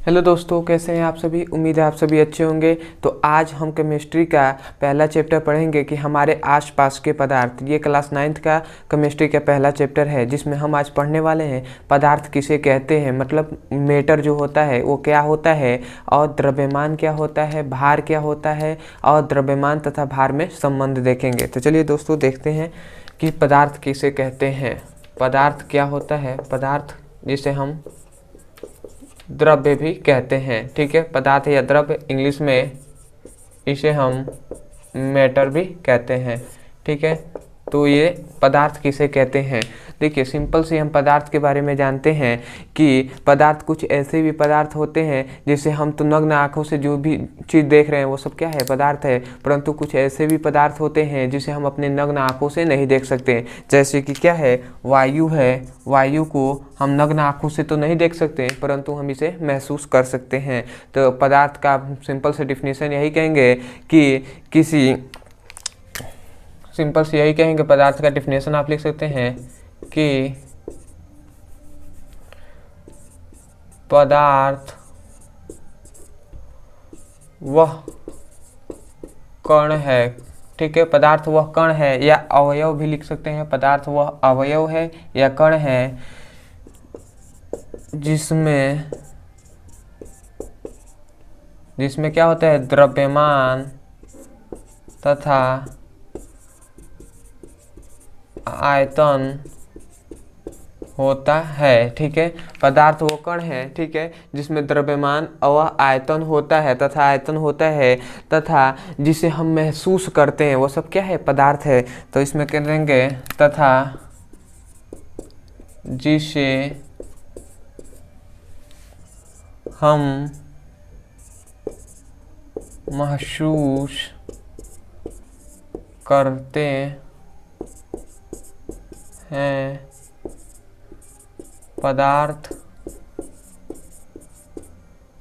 Hello दोस्तों, कैसे हैं आप सभी। उम्मीद है आप सभी अच्छे होंगे। तो आज हम केमिस्ट्री का पहला चैप्टर पढ़ेंगे कि हमारे आसपास के पदार्थ। ये क्लास 9th का केमिस्ट्री का पहला चैप्टर है, जिसमें हम आज पढ़ने वाले हैं पदार्थ किसे कहते हैं, मतलब मैटर जो होता है वो क्या होता है, और द्रव्यमान क्या होता है, भार क्या होता है, और द्रव्यमान तथा भार में संबंध देखेंगे। तो चलिए दोस्तों देखते हैं कि पदार्थ किसे कहते हैं। पदार्थ क्या होता है। पदार्थ जिसे हम द्रव्य भी कहते हैं, ठीक है। पदार्थ या द्रव्य, इंग्लिश में इसे हम मैटर भी कहते हैं, ठीक है। तो ये पदार्थ किसे कहते हैं। देखिए सिंपल से हम पदार्थ के बारे में जानते हैं कि पदार्थ कुछ ऐसे भी पदार्थ होते हैं जिसे हम तो नग्न आँखों से जो भी चीज़ देख रहे हैं वो सब क्या है, पदार्थ है। परंतु कुछ ऐसे भी पदार्थ होते हैं जिसे हम अपने नग्न आँखों से नहीं देख सकते। जैसे कि क्या है, वायु है। वायु को हम नग्न आँखों से तो नहीं देख सकते, परंतु हम इसे महसूस कर सकते हैं। तो पदार्थ का सिंपल से डिफिनीशन यही कहेंगे कि सिंपल से यही कहेंगे, पदार्थ का डिफिनेशन आप लिख सकते हैं कि पदार्थ वह कण है, ठीक है। पदार्थ वह कण है या अवयव भी लिख सकते हैं। पदार्थ वह अवयव है या कण है जिसमें क्या होता है, द्रव्यमान तथा आयतन होता है, ठीक है। पदार्थ वो कण है, ठीक है, जिसमें द्रव्यमान और आयतन होता है तथा आयतन होता है तथा जिसे हम महसूस करते हैं वो सब क्या है, पदार्थ है। तो इसमें कह देंगे तथा जिसे हम महसूस करते हैं पदार्थ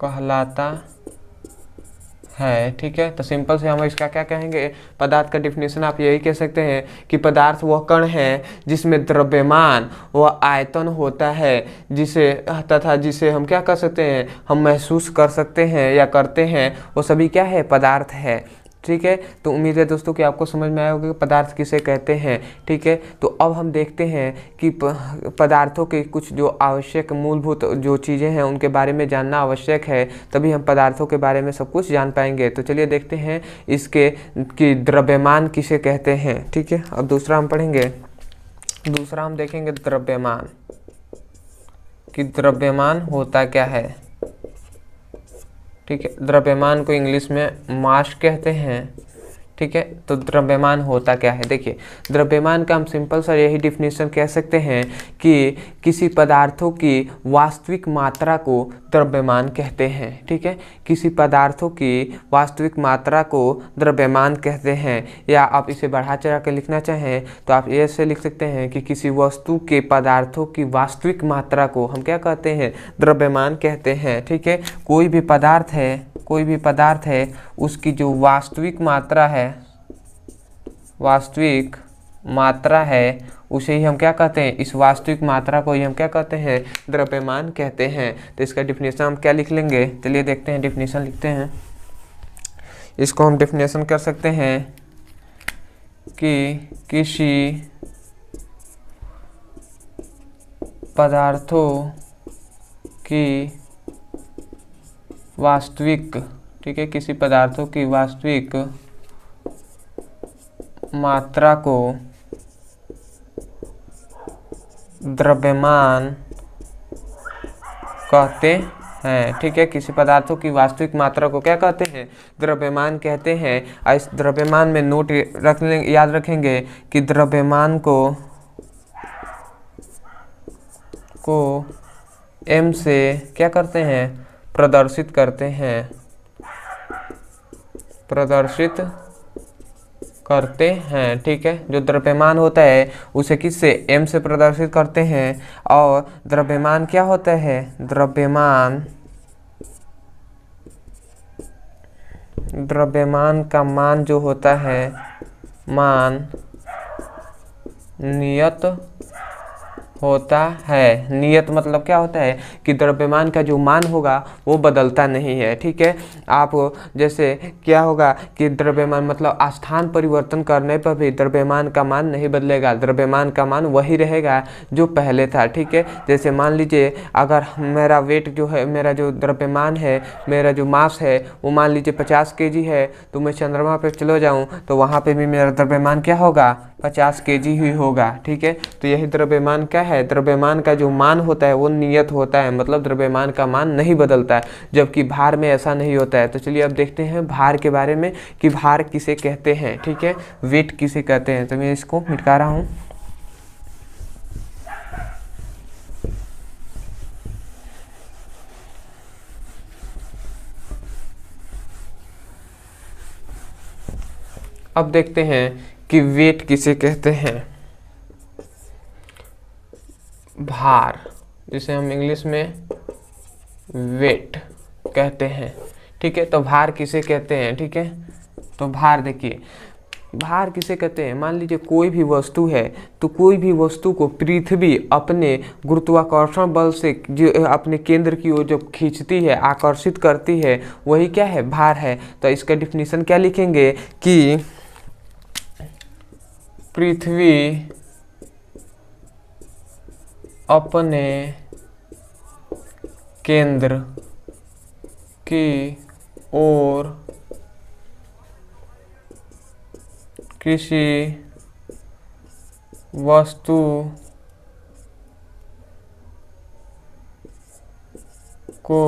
कहलाता है, ठीक है। तो सिंपल से हम इसका क्या कहेंगे, पदार्थ का डिफिनेशन आप यही कह सकते हैं कि पदार्थ वह कण है जिसमें द्रव्यमान व आयतन होता है जिसे हम क्या कर सकते हैं, हम महसूस कर सकते हैं या करते हैं, वो सभी क्या है, पदार्थ है, ठीक है। तो उम्मीद है दोस्तों कि आपको समझ में आया होगा कि पदार्थ किसे कहते हैं, ठीक है। तो अब हम देखते हैं कि पदार्थों के कुछ जो आवश्यक मूलभूत जो चीज़ें हैं उनके बारे में जानना आवश्यक है, तभी हम पदार्थों के बारे में सब कुछ जान पाएंगे। तो चलिए देखते हैं इसके कि द्रव्यमान किसे कहते हैं, ठीक है। अब दूसरा हम पढ़ेंगे, दूसरा हम देखेंगे द्रव्यमान, कि द्रव्यमान होता क्या है, ठीक है। द्रव्यमान को इंग्लिश में मास कहते हैं, ठीक है। तो द्रव्यमान होता क्या है। देखिए द्रव्यमान का हम सिंपल सा यही डिफिनेशन कह सकते हैं कि किसी पदार्थों की वास्तविक मात्रा को द्रव्यमान कहते हैं, ठीक है। किसी पदार्थों की वास्तविक मात्रा को द्रव्यमान कहते हैं। या आप इसे बढ़ा चढ़ा कर लिखना चाहें तो आप ऐसे लिख सकते हैं कि किसी वस्तु के पदार्थों की वास्तविक मात्रा को हम क्या कहते हैं, द्रव्यमान कहते हैं, ठीक है। कोई भी पदार्थ है उसकी जो वास्तविक मात्रा है उसे ही हम क्या कहते हैं, इस वास्तविक मात्रा को ही हम क्या कहते हैं, द्रव्यमान कहते हैं। तो इसका डिफिनेशन हम क्या लिख लेंगे, चलिए देखते हैं, डिफिनेशन लिखते हैं। इसको हम डिफिनेशन कर सकते हैं कि किसी पदार्थों की वास्तविक, ठीक है, किसी पदार्थों की वास्तविक मात्रा को द्रव्यमान कहते हैं, ठीक है। किसी पदार्थों की वास्तविक मात्रा को क्या कहते हैं, द्रव्यमान कहते हैं। और इस द्रव्यमान में नोट याद रखेंगे कि द्रव्यमान को m से क्या करते हैं, प्रदर्शित करते हैं, ठीक है। जो द्रव्यमान होता है उसे किससे, m से प्रदर्शित करते हैं। और द्रव्यमान क्या होता है, द्रव्यमान का मान जो होता है, मान नियत होता है। नियत मतलब क्या होता है कि द्रव्यमान का जो मान होगा वो बदलता नहीं है। ठीक है, आप जैसे क्या होगा कि द्रव्यमान मतलब स्थान परिवर्तन करने पर भी द्रव्यमान का मान नहीं बदलेगा, द्रव्यमान का मान वही रहेगा जो पहले था। ठीक है, जैसे मान लीजिए अगर मेरा वेट जो है, मेरा जो द्रव्यमान है, मेरा जो मास है वो मान लीजिए 50 केजी है, तो मैं चंद्रमा पे चले जाऊँ तो वहाँ पे भी मेरा द्रव्यमान क्या होगा, 50 केजी ही होगा। ठीक है, तो यही द्रव्यमान क्या है, द्रव्यमान का जो मान होता है वो नियत होता है, मतलब द्रव्यमान का मान नहीं बदलता है, जबकि भार में ऐसा नहीं होता है। तो चलिए अब देखते हैं भार के बारे में कि भार किसे कहते हैं। ठीक है, वेट किसे कहते हैं। तो मैं इसको मिटा रहा हूँ। अब देखते हैं कि वेट किसे कहते हैं। भार, जिसे हम इंग्लिश में वेट कहते हैं। ठीक है, तो भार किसे कहते हैं। ठीक है, तो भार देखिए, भार किसे कहते हैं। मान लीजिए कोई भी वस्तु है, तो कोई भी वस्तु को पृथ्वी अपने गुरुत्वाकर्षण बल से जो अपने केंद्र की ओर जो खींचती है, आकर्षित करती है, वही क्या है, भार है। तो इसका डिफिनीशन क्या लिखेंगे कि पृथ्वी अपने केंद्र की ओर किसी वस्तु को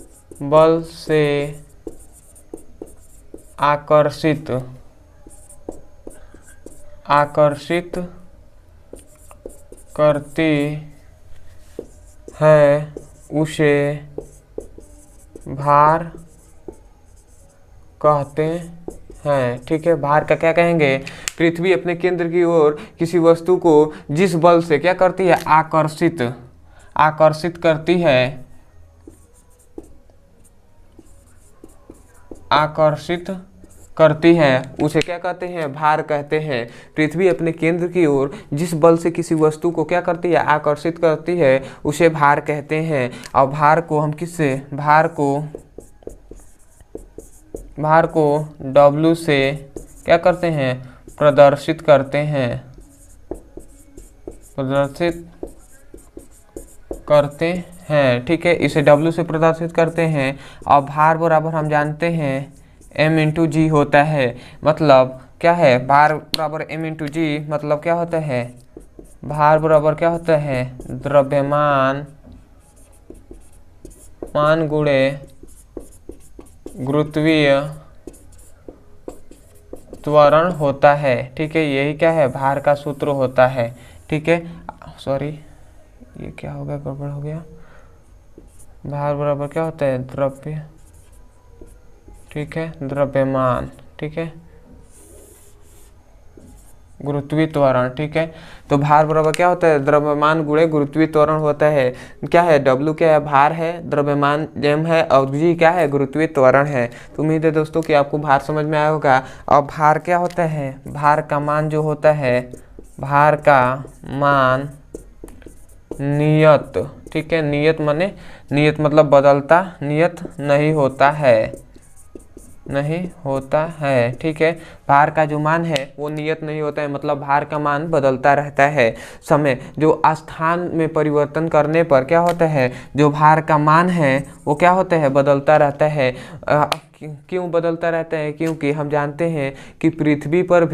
जिस बल से आकर्षित करती है उसे भार कहते हैं। ठीक है, भार का क्या कहेंगे, पृथ्वी अपने केंद्र की ओर किसी वस्तु को जिस बल से क्या करती है, आकर्षित करती है, उसे क्या कहते हैं, भार कहते हैं। पृथ्वी अपने केंद्र की ओर जिस बल से किसी वस्तु को क्या करती है, आकर्षित करती है, उसे भार कहते हैं। और भार को हम किससे, भार को W से क्या करते हैं, प्रदर्शित करते हैं। ठीक है, इसे W से प्रदर्शित करते हैं। और भार बराबर हम जानते हैं M×G होता है। मतलब क्या है, भार बराबर M×G मतलब क्या होता है, भार बराबर क्या होता है, द्रव्यमान गुणे गुरुत्वीय त्वरण होता है। ठीक है, यही क्या है, भार का सूत्र होता है। ठीक है, सॉरी ये क्या हो गया, गड़बड़ हो गया। भार बराबर क्या होता है, द्रव्य, ठीक है, द्रव्यमान, ठीक है, गुरुत्वीय त्वरण। ठीक है, तो भार बराबर क्या होता है, द्रव्यमान गुणे गुरुत्वीय त्वरण होता है। क्या है, W क्या है, भार है, द्रव्यमान M है, और G क्या है, गुरुत्वीय त्वरण है। तो उम्मीद है दोस्तों कि आपको भार समझ में आया होगा। और भार क्या होता है, भार का मान जो होता है, भार का मान नियत, ठीक है, नियत मतलब बदलता, नियत नहीं होता है। ठीक है, भार का जो मान है वो नियत नहीं होता है, मतलब भार का मान बदलता रहता है। समय जो स्थान में परिवर्तन करने पर क्या होता है, जो भार का मान है वो क्या होता है, बदलता रहता है। क्यों बदलता रहता है, क्योंकि हम जानते हैं कि पृथ्वी पर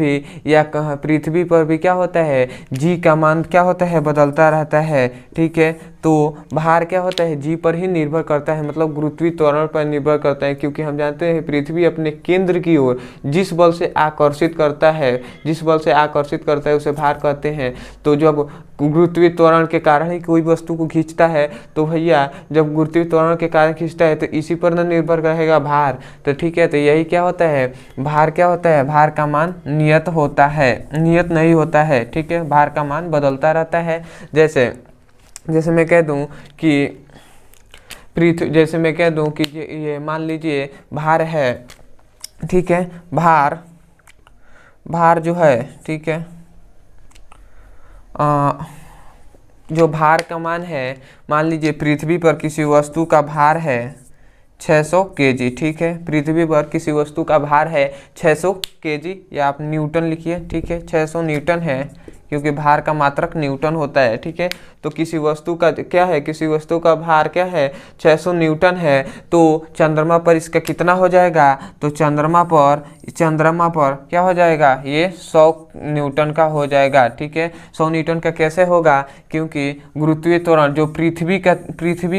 भी क्या होता है, G का मान क्या होता है, बदलता रहता है। ठीक है, तो भार क्या होता है, G पर ही निर्भर करता है, मतलब गुरुत्वीय त्वरण पर निर्भर करता है। क्योंकि हम जानते हैं पृथ्वी अपने केंद्र की ओर जिस बल से आकर्षित करता है उसे भार कहते हैं। तो जब गुरुत्वीय त्वरण के कारण ही कोई वस्तु को खींचता है, तो भैया जब गुरुत्वीय त्वरण के कारण खींचता है तो इसी पर न निर्भर रहेगा भार। तो ठीक है, तो यही क्या होता है, भार क्या होता है, भार का मान नियत होता है, नियत नहीं होता है। ठीक है, भार का मान बदलता रहता है। जैसे मैं कह दूं कि ये मान लीजिए भार है, ठीक है, भार जो है, ठीक है, जो भार का मान है, मान लीजिए पृथ्वी पर किसी वस्तु का भार है 600 केजी, ठीक है, पृथ्वी पर किसी वस्तु का भार है 600 केजी, या आप न्यूटन लिखिए, ठीक है, 600 न्यूटन है, क्योंकि भार का मात्रक न्यूटन होता है, ठीक है। तो किसी वस्तु का क्या है, किसी वस्तु का भार क्या है, 600 न्यूटन है, तो चंद्रमा पर इसका कितना हो जाएगा, तो चंद्रमा पर क्या हो जाएगा, ये 100 न्यूटन का हो जाएगा, ठीक है। 100 न्यूटन का कैसे होगा, क्योंकि गुरुत्वीय त्वरण जो पृथ्वी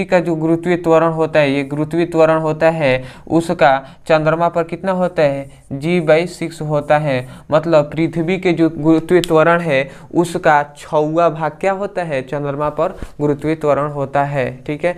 का जो गुरुत्वीय त्वरण होता है, ये गुरुत्वीय त्वरण होता है, उसका चंद्रमा पर कितना होता है, G/6 होता है। मतलब पृथ्वी के जो गुरुत्वीय त्वरण है उसका 6वां भाग क्या होता है, चंद्रमा पर गुरुत्वीय त्वरण होता है, ठीक है।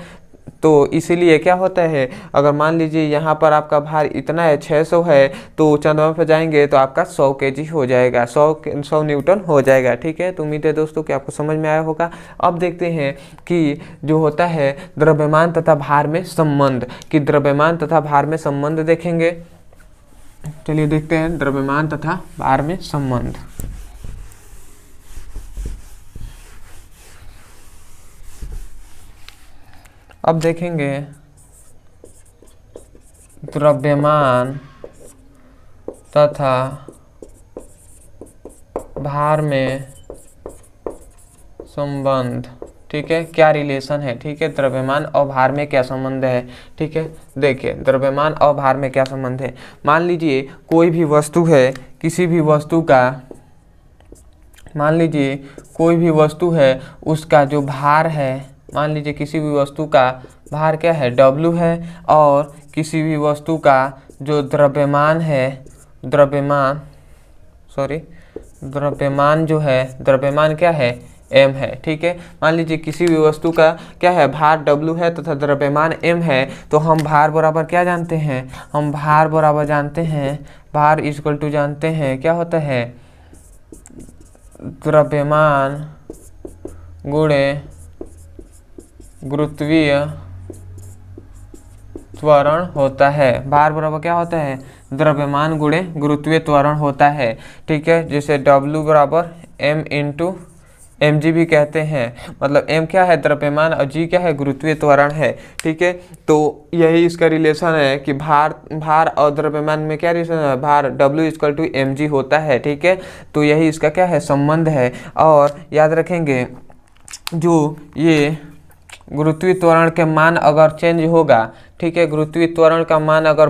तो इसीलिए क्या होता है, अगर मान लीजिए यहाँ पर आपका भार इतना है 600 है, तो चंद्रमा पर जाएंगे तो आपका 100 केजी हो जाएगा, 100 न्यूटन हो जाएगा, ठीक है। तो उम्मीद है दोस्तों कि आपको समझ में आया होगा। अब देखते हैं कि जो होता है द्रव्यमान तथा भार में संबंध, कि द्रव्यमान तथा भार में संबंध देखेंगे। चलिए देखते हैं द्रव्यमान तथा भार में संबंध। अब देखेंगे द्रव्यमान तथा भार में संबंध, ठीक है, क्या रिलेशन है, ठीक है, द्रव्यमान और भार में क्या संबंध है, ठीक है। देखिए द्रव्यमान और भार में क्या संबंध है। मान लीजिए कोई भी वस्तु है, किसी भी वस्तु का, मान लीजिए कोई भी वस्तु है, उसका जो भार है, मान लीजिए किसी भी वस्तु का भार क्या है, W है, और किसी भी वस्तु का जो द्रव्यमान है, द्रव्यमान जो है, द्रव्यमान क्या है, m है, ठीक है। मान लीजिए किसी भी वस्तु का क्या है, भार W है तथा द्रव्यमान m है, तो हम भार बराबर क्या जानते हैं, हम भार बराबर जानते हैं, भार इक्वल टू जानते हैं क्या होता है, द्रव्यमान गुणे गुरुत्वीय त्वरण होता है। भार बराबर क्या होता है, द्रव्यमान गुणे गुरुत्वीय त्वरण होता है, ठीक है। जैसे W बराबर m इंटू mg भी कहते हैं, मतलब m क्या है, द्रव्यमान, और g क्या है, गुरुत्वीय त्वरण है, ठीक है। तो यही इसका रिलेशन है कि भार और द्रव्यमान में क्या रिलेशन है, भार W इक्वल टू mg होता है, ठीक है। तो यही इसका क्या है, संबंध है। और याद रखेंगे जो ये गुरुत्वीय त्वरण के मान अगर चेंज होगा, ठीक है, गुरुत्वीय त्वरण का मान अगर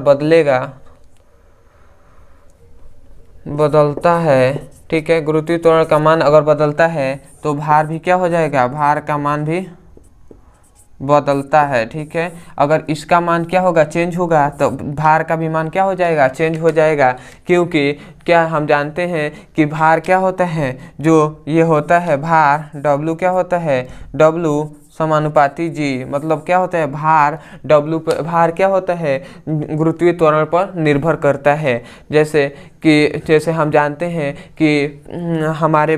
बदलता है, ठीक है, गुरुत्वीय त्वरण का मान अगर बदलता है तो भार भी क्या हो जाएगा, भार का मान भी बदलता है, ठीक है। अगर इसका मान क्या होगा, चेंज होगा, तो भार का भी मान क्या हो जाएगा, चेंज हो जाएगा, क्योंकि क्या हम जानते हैं कि भार क्या होता है, जो ये होता है भार W क्या होता है, W समानुपाती G, मतलब क्या होता है, भार W पर, भार क्या होता है, गुरुत्वीय त्वरण पर निर्भर करता है। जैसे हम जानते हैं कि हमारे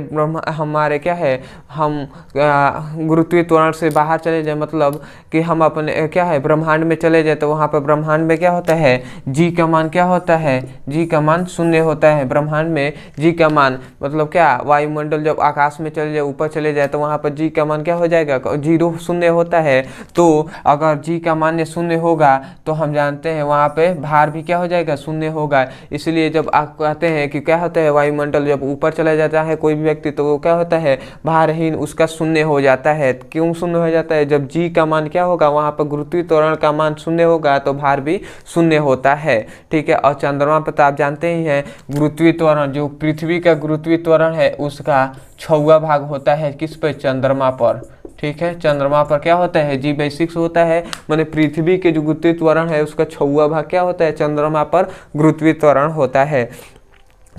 क्या है, हम गुरुत्वीय त्वरण से बाहर चले जाए, मतलब कि हम अपने क्या है, ब्रह्मांड में चले जाए, तो वहाँ पर ब्रह्मांड में क्या होता है, G का मान क्या होता है, G का मान 0 होता है। ब्रह्मांड में G का मान मतलब क्या, वायुमंडल जब आकाश में चले जाए, ऊपर चले जाए, तो वहाँ पर G का मान क्या हो जाएगा, 0 होता है। तो अगर G का मान 0 होगा तो हम जानते हैं वहाँ पे भार भी क्या हो जाएगा, 0 होगा। इसलिए जब आप कहते हैं कि क्या होता है, वायुमंडल जब ऊपर चला जाता है कोई भी व्यक्ति, तो वो क्या होता है, भारहीन, उसका 0 हो जाता है। क्यों 0 हो जाता है, जब G का मान क्या होगा, वहाँ पर गुरुत्वीय त्वरण का मान 0 होगा, तो भार भी 0 होता है, ठीक है। और चंद्रमा पर तो आप जानते ही हैं, गुरुत्वीय त्वरण जो पृथ्वी का गुरुत्वीय त्वरण है उसका 6वां भाग होता है, किस पे, चंद्रमा पर, ठीक है। चंद्रमा पर क्या होता है, G/6 होता है, माने पृथ्वी के जो गुरुत्वीय त्वरण है उसका 6वां भाग क्या होता है, चंद्रमा पर गुरुत्वीय त्वरण होता है।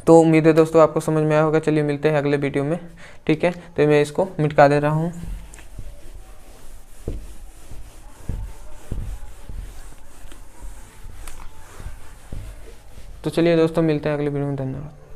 तो उम्मीद है दोस्तों आपको समझ में आया होगा। चलिए मिलते हैं अगले वीडियो में, ठीक है। तो मैं इसको मिटा दे रहा हूँ। तो चलिए दोस्तों मिलते हैं अगले वीडियो में, धन्यवाद।